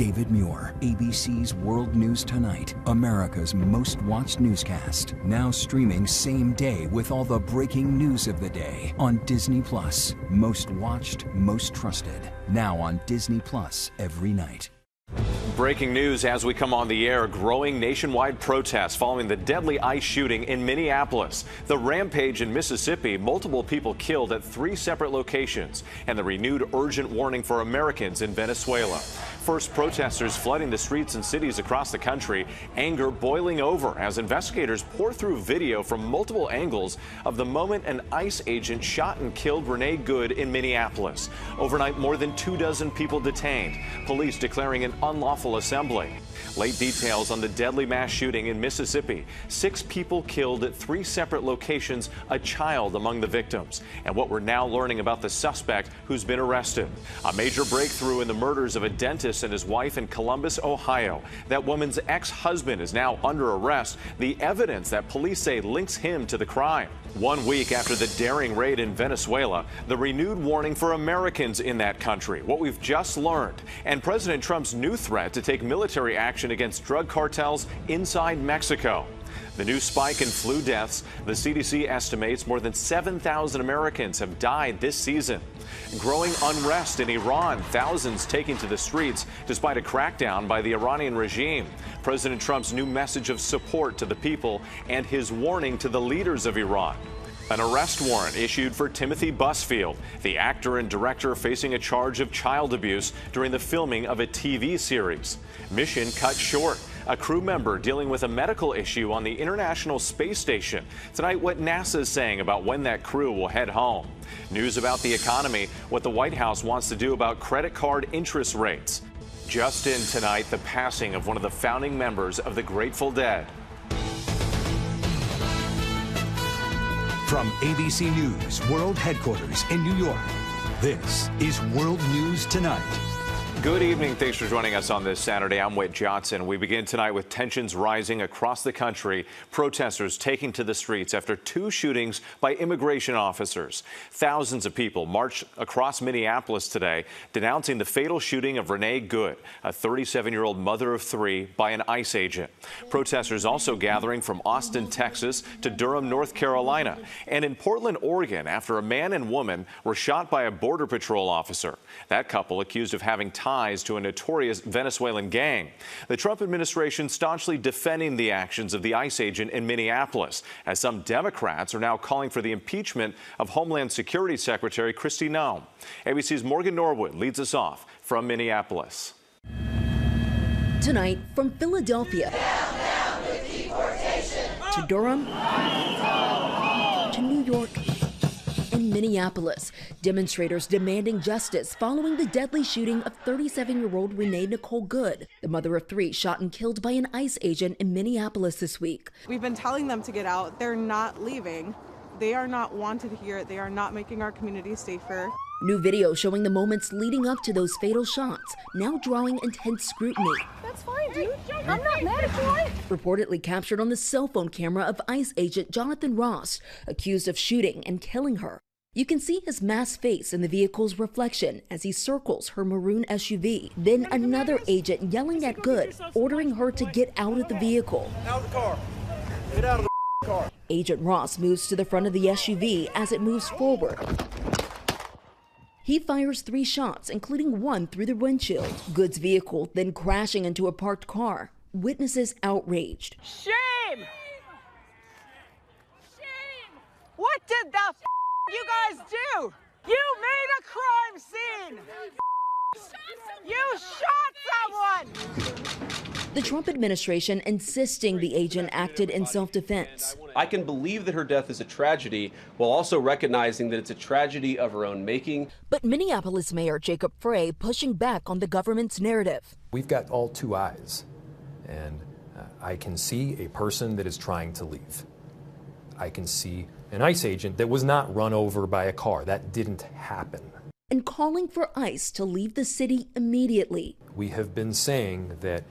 David Muir, ABC's World News Tonight, America's most watched newscast. Now streaming same day with all the breaking news of the day on Disney Plus. Most watched, most trusted. Now on Disney Plus every night. Breaking news as we come on the air. Growing nationwide protests following the deadly ICE shooting in Minneapolis. The rampage in Mississippi, multiple people killed at 3 separate locations, and the renewed urgent warning for Americans in Venezuela. First, protesters flooding the streets and cities across the country, anger boiling over as investigators pour through video from multiple angles of the moment an ICE agent shot and killed Renee Good in Minneapolis. Overnight, more than 24 people detained. Police declaring an unlawful assembly. Late details on the deadly mass shooting in Mississippi. 6 people killed at 3 separate locations, a child among the victims. And what we're now learning about the suspect who's been arrested. A major breakthrough in the murders of a dentist and his wife in Columbus, Ohio. That woman's ex-husband is now under arrest. The evidence that police say links him to the crime. 1 week after the daring raid in Venezuela, the renewed warning for Americans in that country, what we've just learned, and President Trump's new threat to take military action against drug cartels inside Mexico. The new spike in flu deaths, the CDC estimates more than 7,000 Americans have died this season. Growing unrest in Iran, thousands taking to the streets despite a crackdown by the Iranian regime. President Trump's new message of support to the people and his warning to the leaders of Iran. An arrest warrant issued for Timothy Busfield, the actor and director facing a charge of child abuse during the filming of a TV series. Mission cut short. A crew member dealing with a medical issue on the International Space Station. Tonight, what NASA is saying about when that crew will head home. News about the economy, what the White House wants to do about credit card interest rates. Just in tonight, the passing of one of the founding members of the Grateful Dead. From ABC News World Headquarters in New York, this is World News Tonight. Good evening. Thanks for joining us on this Saturday. I'm Whit Johnson. We begin tonight with tensions rising across the country. Protesters taking to the streets after 2 shootings by immigration officers. Thousands of people marched across Minneapolis today, denouncing the fatal shooting of Renee Good, a 37-year-old mother of 3, by an ICE agent. Protesters also gathering from Austin, Texas to Durham, North Carolina, and in Portland, Oregon, after a man and woman were shot by a Border Patrol officer. That couple accused of having ties to a notorious Venezuelan gang. The Trump administration staunchly defending the actions of the ICE agent in Minneapolis, as some Democrats are now calling for the impeachment of Homeland Security Secretary Kristi Noem. ABC's Morgan Norwood leads us off from Minneapolis. Tonight, from Philadelphia to Durham to New York and Minneapolis, demonstrators demanding justice following the deadly shooting of 37-year-old Renee Nicole Good, the mother of 3 shot and killed by an ICE agent in Minneapolis this week. We've been telling them to get out. They're not leaving. They are not wanted here. They are not making our community safer. New video showing the moments leading up to those fatal shots, now drawing intense scrutiny. That's fine, dude. I'm not mad at you. Reportedly captured on the cell phone camera of ICE agent Jonathan Ross, accused of shooting and killing her. You can see his masked face in the vehicle's reflection as he circles her maroon SUV. Then another agent yelling at Good, ordering her to get out of the vehicle. Out of the car. Get out of the car. Agent Ross moves to the front of the SUV as it moves forward. He fires 3 shots, including 1 through the windshield. Good's vehicle then crashing into a parked car. Witnesses outraged. Shame! Shame! What did the you guys do? You made a crime scene! You shot someone! The Trump administration insisting the agent acted in self-defense. I can believe that her death is a tragedy while also recognizing that it's a tragedy of her own making. But Minneapolis Mayor Jacob Frey pushing back on the government's narrative. We've got all 2 eyes, and I can see a person that is trying to leave. I can see an ICE agent that was not run over by a car. That didn't happen. And calling for ICE to leave the city immediately. We have been saying that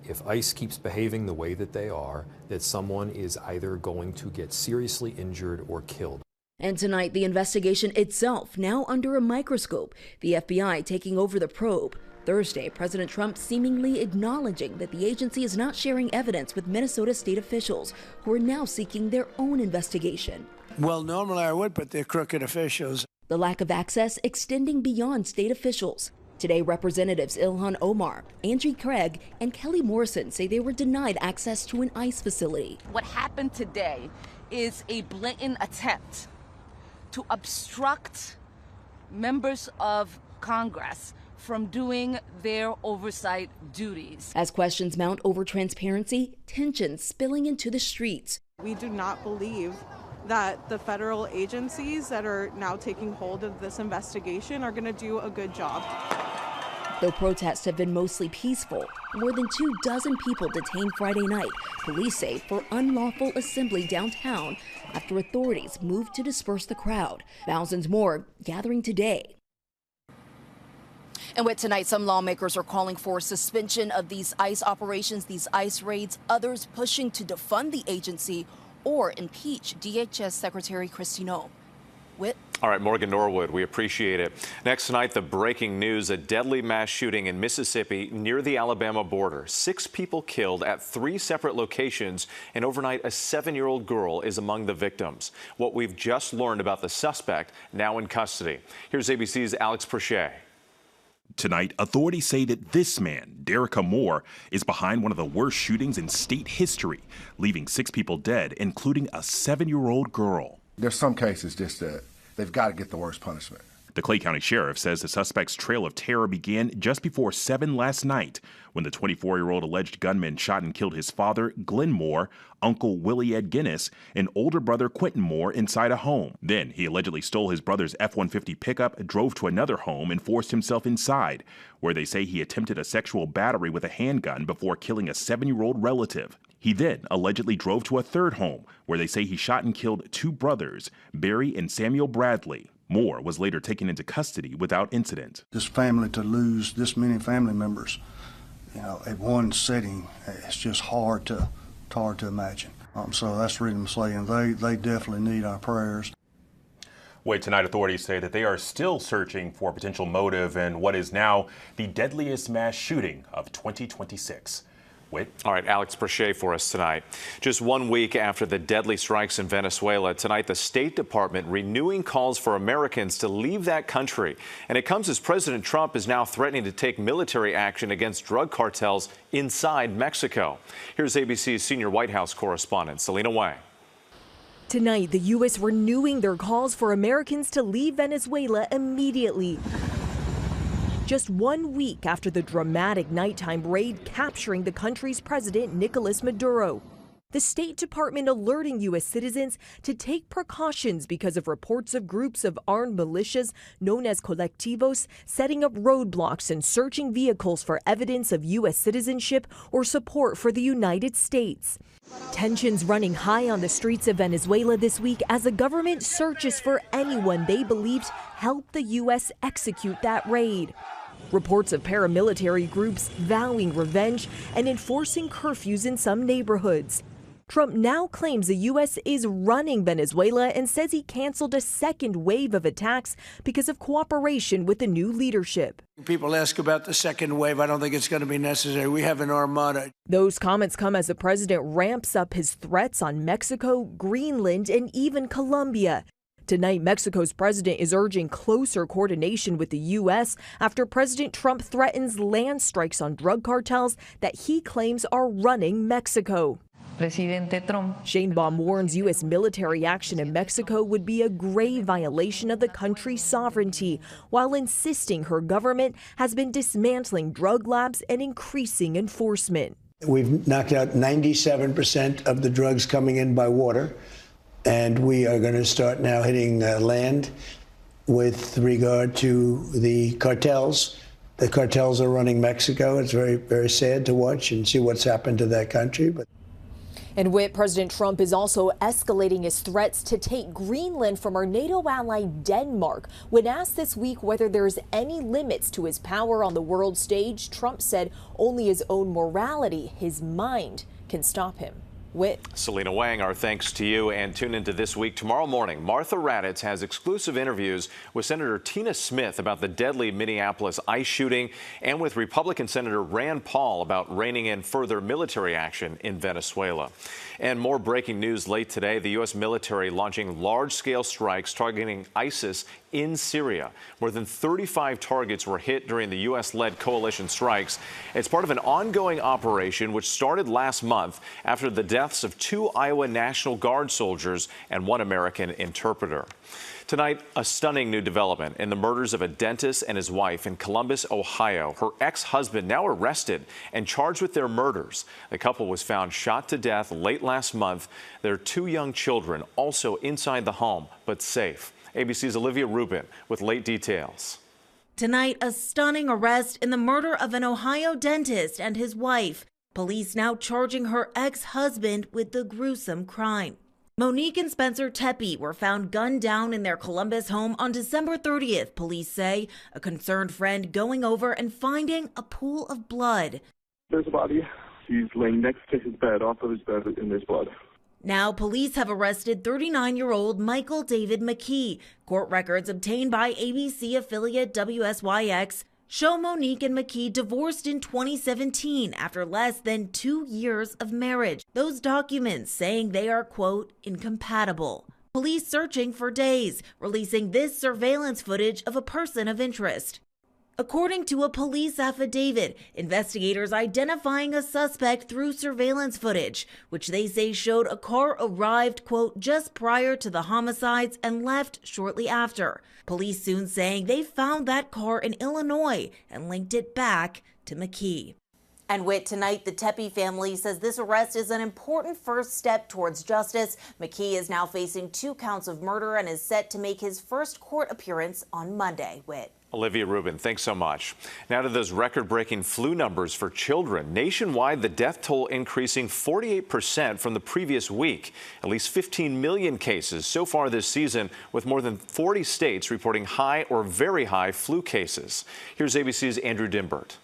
if ICE keeps behaving the way that they are, that someone is either going to get seriously injured or killed. And tonight, the investigation itself now under a microscope, the FBI taking over the probe. Thursday, President Trump seemingly acknowledging that the agency is not sharing evidence with Minnesota state officials who are now seeking their own investigation. Well, normally I would, but they're crooked officials. The lack of access extending beyond state officials. Today, Representatives Ilhan Omar, Angie Craig, and Kelly Morrison say they were denied access to an ICE facility. What happened today is a blatant attempt to obstruct members of Congress from doing their oversight duties. As questions mount over transparency, tensions spilling into the streets. We do not believe that the federal agencies that are now taking hold of this investigation are going to do a good job. Though protests have been mostly peaceful, more than 24 people detained Friday night, police say, for unlawful assembly downtown after authorities moved to disperse the crowd. Thousands more gathering today. And with tonight, some lawmakers are calling for suspension of these ICE operations, these ICE raids, others pushing to defund the agency or impeach DHS Secretary Kristi Noem. Whit? All right, Morgan Norwood, we appreciate it. Next tonight, the breaking news, a deadly mass shooting in Mississippi near the Alabama border. 6 people killed at 3 separate locations, and overnight a 7-year-old girl is among the victims. What we've just learned about the suspect, now in custody. Here's ABC's Alex Presha. Tonight, authorities say that this man, Derek Moore, is behind one of the worst shootings in state history, leaving 6 people dead, including a 7-year-old girl. There's some cases just that they've got to get the worst punishment. The Clay County Sheriff says the suspect's trail of terror began just before 7 last night when the 24-year-old alleged gunman shot and killed his father, Glenn Moore, Uncle Willie Ed Guinness, and older brother Quentin Moore inside a home. Then he allegedly stole his brother's F-150 pickup, drove to another home, and forced himself inside, where they say he attempted a sexual battery with a handgun before killing a 7-year-old relative. He then allegedly drove to a third home, where they say he shot and killed 2 brothers, Barry and Samuel Bradley. Moore was later taken into custody without incident. This family, to lose this many family members, at one setting, it's just hard to imagine. So that's the reason I'm saying they definitely need our prayers. Wait, tonight authorities say that they are still searching for potential motive in what is now the deadliest mass shooting of 2026. Wait. All right, Alex Presha for us tonight. Just 1 week after the deadly strikes in Venezuela, tonight the State Department renewing calls for Americans to leave that country. And it comes as President Trump is now threatening to take military action against drug cartels inside Mexico. Here's ABC's senior White House correspondent, Selina Wang. Tonight, the U.S. renewing their calls for Americans to leave Venezuela immediately. Just 1 week after the dramatic nighttime raid capturing the country's president, Nicolas Maduro. The State Department alerting U.S. citizens to take precautions because of reports of groups of armed militias known as colectivos setting up roadblocks and searching vehicles for evidence of U.S. citizenship or support for the United States. Tensions running high on the streets of Venezuela this week as the government searches for anyone they believed helped the U.S. execute that raid. Reports of paramilitary groups vowing revenge and enforcing curfews in some neighborhoods. Trump now claims the U.S. is running Venezuela and says he canceled a second wave of attacks because of cooperation with the new leadership. People ask about the second wave. I don't think it's going to be necessary. We have an armada. Those comments come as the president ramps up his threats on Mexico, Greenland, and even Colombia. Tonight, Mexico's president is urging closer coordination with the U.S. after President Trump threatens land strikes on drug cartels that he claims are running Mexico. Sheinbaum warns U.S. military action in Mexico would be a grave violation of the country's sovereignty, while insisting her government has been dismantling drug labs and increasing enforcement. We've knocked out 97% of the drugs coming in by water. And we are going to start now hitting land with regard to the cartels. The cartels are running Mexico. It's very, very sad to watch and see what's happened to that country. And with President Trump is also escalating his threats to take Greenland from our NATO ally Denmark. When asked this week whether there's any limits to his power on the world stage, Trump said only his own morality, his mind, can stop him. Selina, Wang, our thanks to you, and tune into This Week. Tomorrow morning, Martha Raddatz has exclusive interviews with Senator Tina Smith about the deadly Minneapolis ICE shooting and with Republican Senator Rand Paul about reining in further military action in Venezuela. And more breaking news late today, the U.S. military launching large-scale strikes targeting ISIS in Syria. More than 35 targets were hit during the U.S.-led coalition strikes. It's part of an ongoing operation which started last month after the deaths of 2 Iowa National Guard soldiers and 1 American interpreter. Tonight, a stunning new development in the murders of a dentist and his wife in Columbus, Ohio. Her ex-husband now arrested and charged with their murders. The couple was found shot to death late last month. Their 2 young children also inside the home, but safe. ABC's Olivia Rubin with late details. Tonight, a stunning arrest in the murder of an Ohio dentist and his wife. Police now charging her ex-husband with the gruesome crime. Monique and Spencer Tepe were found gunned down in their Columbus home on December 30th, police say. A concerned friend going over and finding a pool of blood. There's a body. He's laying next to his bed, off of his bed, and there's blood. Now, police have arrested 39-year-old Michael David McKee. Court records obtained by ABC affiliate WSYX show Monique and McKee divorced in 2017 after less than 2 years of marriage. Those documents saying they are, quote, incompatible. Police searching for days, releasing this surveillance footage of a person of interest. According to a police affidavit, investigators identifying a suspect through surveillance footage, which they say showed a car arrived, quote, just prior to the homicides and left shortly after. Police soon saying they found that car in Illinois and linked it back to McKee. And with tonight, the Tepe family says this arrest is an important first step towards justice. McKee is now facing 2 counts of murder and is set to make his first court appearance on Monday. Olivia Rubin, thanks so much. Now to those record-breaking flu numbers for children. Nationwide, the death toll increasing 48% from the previous week. At least 15 million cases so far this season, with more than 40 states reporting high or very high flu cases. Here's ABC's Andrew Dimbert.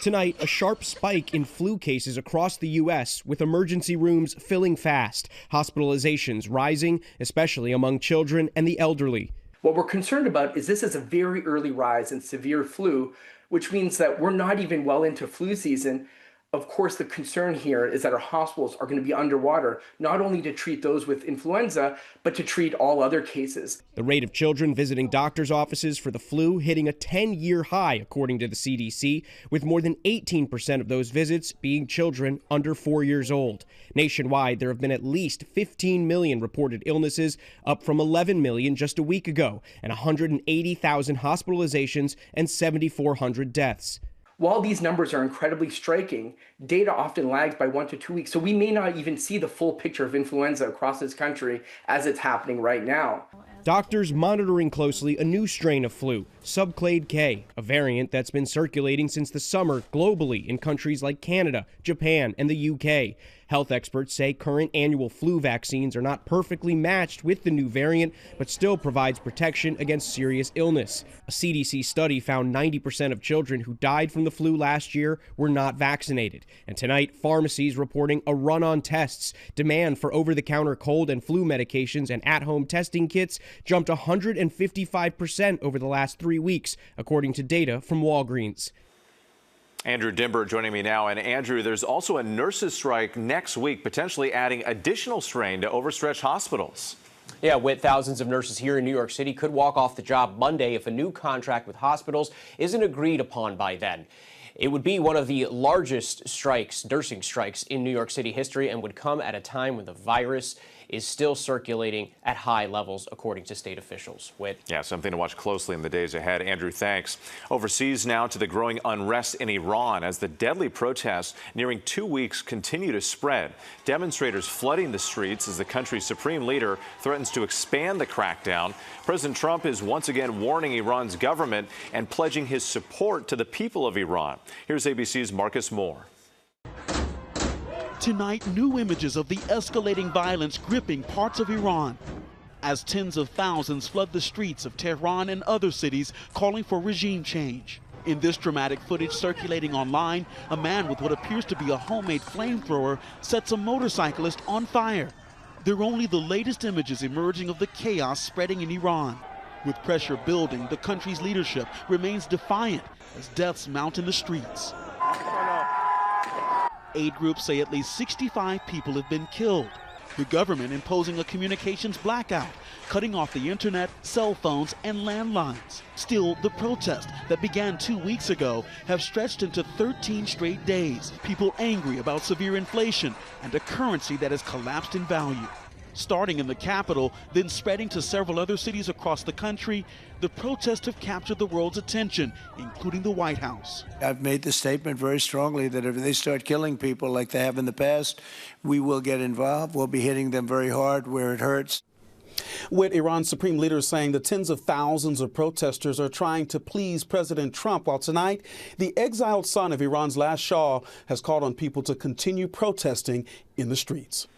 Tonight, a sharp spike in flu cases across the U.S., with emergency rooms filling fast, hospitalizations rising, especially among children and the elderly. What we're concerned about is this is a very early rise in severe flu, which means that we're not even well into flu season. Of course, the concern here is that our hospitals are going to be underwater, not only to treat those with influenza, but to treat all other cases. The rate of children visiting doctors' offices for the flu hitting a 10-year high, according to the CDC, with more than 18% of those visits being children under 4 years old. Nationwide, there have been at least 15 million reported illnesses, up from 11 million just a week ago, and 180,000 hospitalizations and 7,400 deaths. While these numbers are incredibly striking, data often lags by 1 to 2 weeks, so we may not even see the full picture of influenza across this country as it's happening right now. Doctors monitoring closely a new strain of flu, subclade K, a variant that's been circulating since the summer globally in countries like Canada, Japan, and the UK. Health experts say current annual flu vaccines are not perfectly matched with the new variant, but still provides protection against serious illness. A CDC study found 90% of children who died from the flu last year were not vaccinated. And tonight, pharmacies reporting a run on tests. Demand for over-the-counter cold and flu medications and at-home testing kits jumped 155% over the last 3 weeks, according to data from Walgreens. Andrew Dimbert joining me now. And Andrew, there's also a nurses' strike next week, potentially adding additional strain to overstretched hospitals. Yeah, with thousands of nurses here in New York City could walk off the job Monday if a new contract with hospitals isn't agreed upon by then. It would be one of the largest strikes, nursing strikes, in New York City history, and would come at a time when the virus is still circulating at high levels, according to state officials. Yeah, something to watch closely in the days ahead. Andrew, thanks. Overseas now to the growing unrest in Iran as the deadly protests nearing 2 weeks continue to spread. Demonstrators flooding the streets as the country's supreme leader threatens to expand the crackdown. President Trump is once again warning Iran's government and pledging his support to the people of Iran. Here's ABC's Marcus Moore. Tonight, new images of the escalating violence gripping parts of Iran as tens of thousands flood the streets of Tehran and other cities calling for regime change. In this dramatic footage circulating online, a man with what appears to be a homemade flamethrower sets a motorcyclist on fire. They're only the latest images emerging of the chaos spreading in Iran. With pressure building, the country's leadership remains defiant as deaths mount in the streets. Aid groups say at least 65 people have been killed. The government imposing a communications blackout, cutting off the internet, cell phones, and landlines. Still, the protests that began 2 weeks ago have stretched into 13 straight days. People angry about severe inflation and a currency that has collapsed in value. Starting in the capital, then spreading to several other cities across the country, the protests have captured the world's attention, including the White House. I've made the statement very strongly that if they start killing people like they have in the past, we will get involved. We'll be hitting them very hard where it hurts. With Iran's supreme leader saying the tens of thousands of protesters are trying to please President Trump, while tonight, the exiled son of Iran's last Shah has called on people to continue protesting in the streets.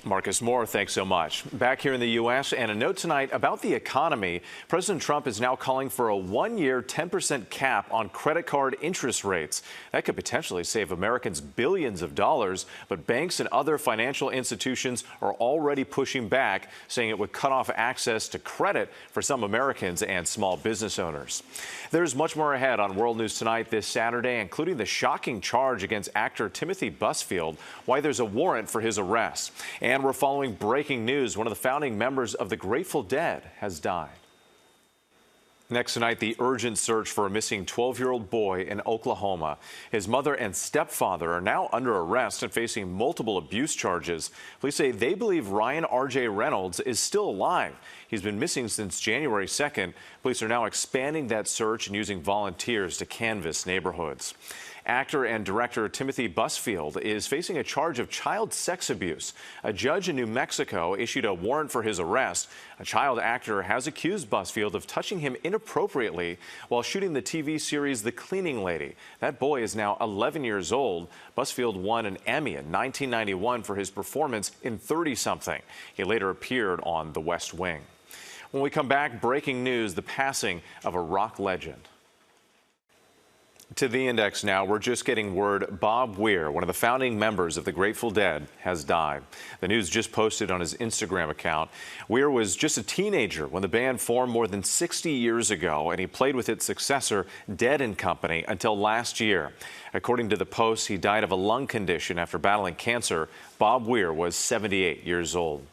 Marcus Moore, thanks so much. Back here in the U.S., and a note tonight about the economy. President Trump is now calling for a one-year 10% cap on credit card interest rates. That could potentially save Americans billions of dollars, but banks and other financial institutions are already pushing back, saying it would cut off access to credit for some Americans and small business owners. There's much more ahead on World News Tonight this Saturday, including the shocking charge against actor Timothy Busfield, why there's a warrant for his arrest. And we're following breaking news. One of the founding members of the Grateful Dead has died. Next tonight, the urgent search for a missing 12-year-old boy in Oklahoma. His mother and stepfather are now under arrest and facing multiple abuse charges. Police say they believe Ryan R.J. Reynolds is still alive. He's been missing since January 2nd. Police are now expanding that search and using volunteers to canvass neighborhoods. Actor and director Timothy Busfield is facing a charge of child sex abuse. A judge in New Mexico issued a warrant for his arrest. A child actor has accused Busfield of touching him inappropriately while shooting the TV series The Cleaning Lady. That boy is now 11 years old. Busfield won an Emmy in 1991 for his performance in 30-something. He later appeared on The West Wing. When we come back, breaking news, the passing of a rock legend. To the index now, we're just getting word Bob Weir, one of the founding members of the Grateful Dead, has died. The news just posted on his Instagram account. Weir was just a teenager when the band formed more than 60 years ago, and he played with its successor, Dead & Company, until last year. According to the post, he died of a lung condition after battling cancer. Bob Weir was 78 years old.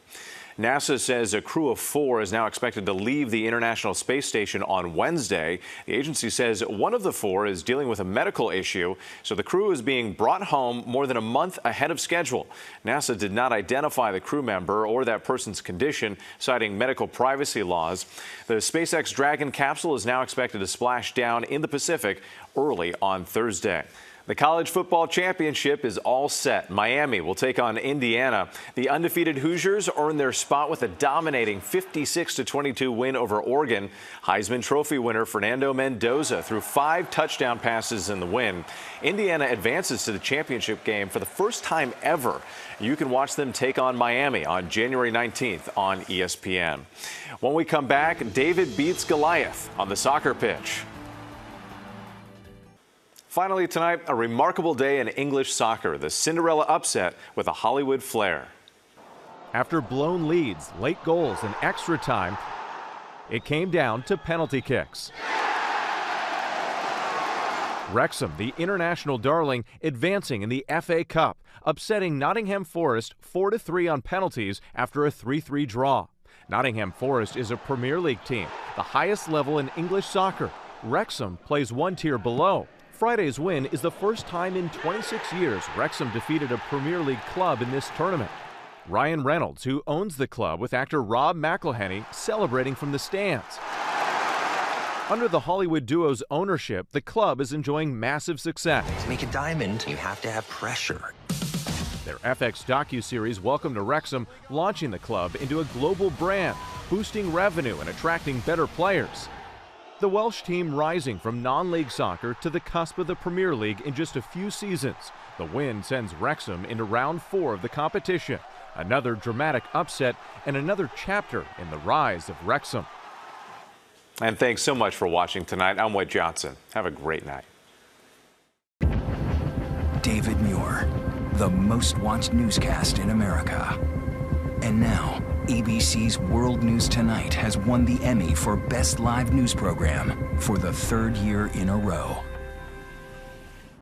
NASA says a crew of 4 is now expected to leave the International Space Station on Wednesday. The agency says one of the 4 is dealing with a medical issue, so the crew is being brought home more than a month ahead of schedule. NASA did not identify the crew member or that person's condition, citing medical privacy laws. The SpaceX Dragon capsule is now expected to splash down in the Pacific early on Thursday. The college football championship is all set. Miami will take on Indiana. The undefeated Hoosiers earned their spot with a dominating 56-22 win over Oregon. Heisman Trophy winner Fernando Mendoza threw 5 touchdown passes in the win. Indiana advances to the championship game for the first time ever. You can watch them take on Miami on January 19th on ESPN. When we come back, David beats Goliath on the soccer pitch. Finally tonight, a remarkable day in English soccer, the Cinderella upset with a Hollywood flair. After blown leads, late goals, and extra time, it came down to penalty kicks. Wrexham, the international darling, advancing in the FA Cup, upsetting Nottingham Forest 4-3 on penalties after a 3-3 draw. Nottingham Forest is a Premier League team, the highest level in English soccer. Wrexham plays one tier below. Friday's win is the first time in 26 years Wrexham defeated a Premier League club in this tournament. Ryan Reynolds, who owns the club with actor Rob McElhenney, celebrating from the stands. Under the Hollywood duo's ownership, the club is enjoying massive success. To make a diamond, you have to have pressure. Their FX docuseries Welcome to Wrexham, launching the club into a global brand, boosting revenue and attracting better players. The Welsh team rising from non-league soccer to the cusp of the Premier League in just a few seasons. The win sends Wrexham into round 4 of the competition. Another dramatic upset and another chapter in the rise of Wrexham. And thanks so much for watching tonight. I'm Whit Johnson. Have a great night. David Muir, the most watched newscast in America. And now, ABC's World News Tonight has won the Emmy for Best Live News Program for the third year in a row.